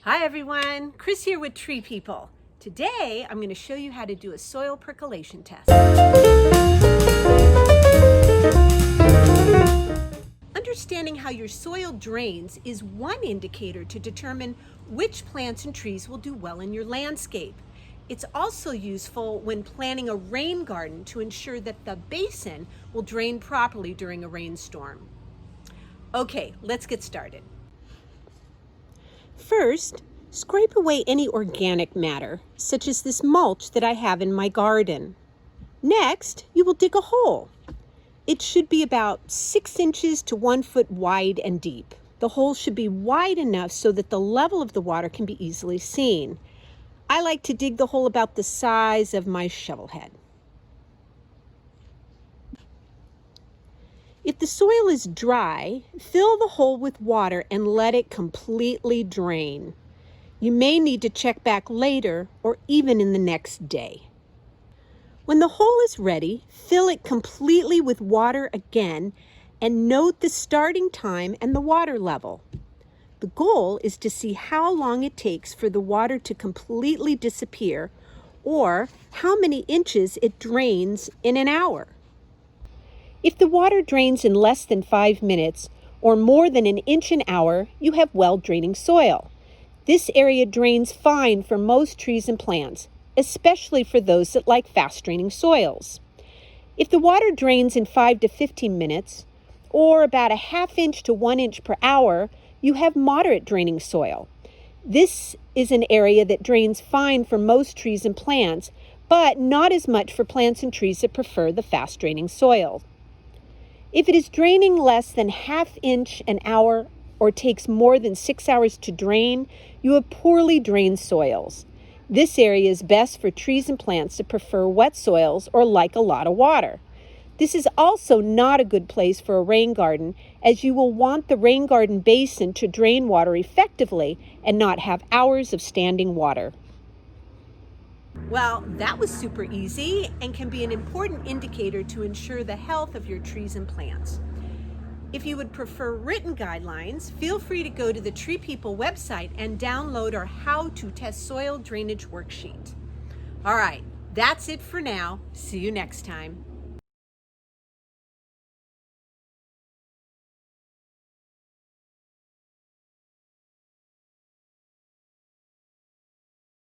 Hi everyone, Chris here with Tree People. Today I'm going to show you how to do a soil percolation test. Understanding how your soil drains is one indicator to determine which plants and trees will do well in your landscape. It's also useful when planning a rain garden to ensure that the basin will drain properly during a rainstorm. Okay, let's get started. First, scrape away any organic matter, such as this mulch that I have in my garden. Next, you will dig a hole. It should be about 6 inches to 1 foot wide and deep. The hole should be wide enough so that the level of the water can be easily seen. I like to dig the hole about the size of my shovel head. If the soil is dry, fill the hole with water and let it completely drain. You may need to check back later or even in the next day. When the hole is ready, fill it completely with water again and note the starting time and the water level. The goal is to see how long it takes for the water to completely disappear or how many inches it drains in an hour. If the water drains in less than 5 minutes or more than an inch an hour, you have well-draining soil. This area drains fine for most trees and plants, especially for those that like fast-draining soils. If the water drains in 5 to 15 minutes, or about a ½ inch to 1 inch per hour, you have moderate draining soil. This is an area that drains fine for most trees and plants, but not as much for plants and trees that prefer the fast-draining soil. If it is draining less than ½ inch an hour or takes more than 6 hours to drain, you have poorly drained soils. This area is best for trees and plants that prefer wet soils or like a lot of water. This is also not a good place for a rain garden, as you will want the rain garden basin to drain water effectively and not have hours of standing water. Well, that was super easy and can be an important indicator to ensure the health of your trees and plants. If you would prefer written guidelines, feel free to go to the Tree People website and download our How to Test Soil Drainage worksheet. All right, that's it for now. See you next time.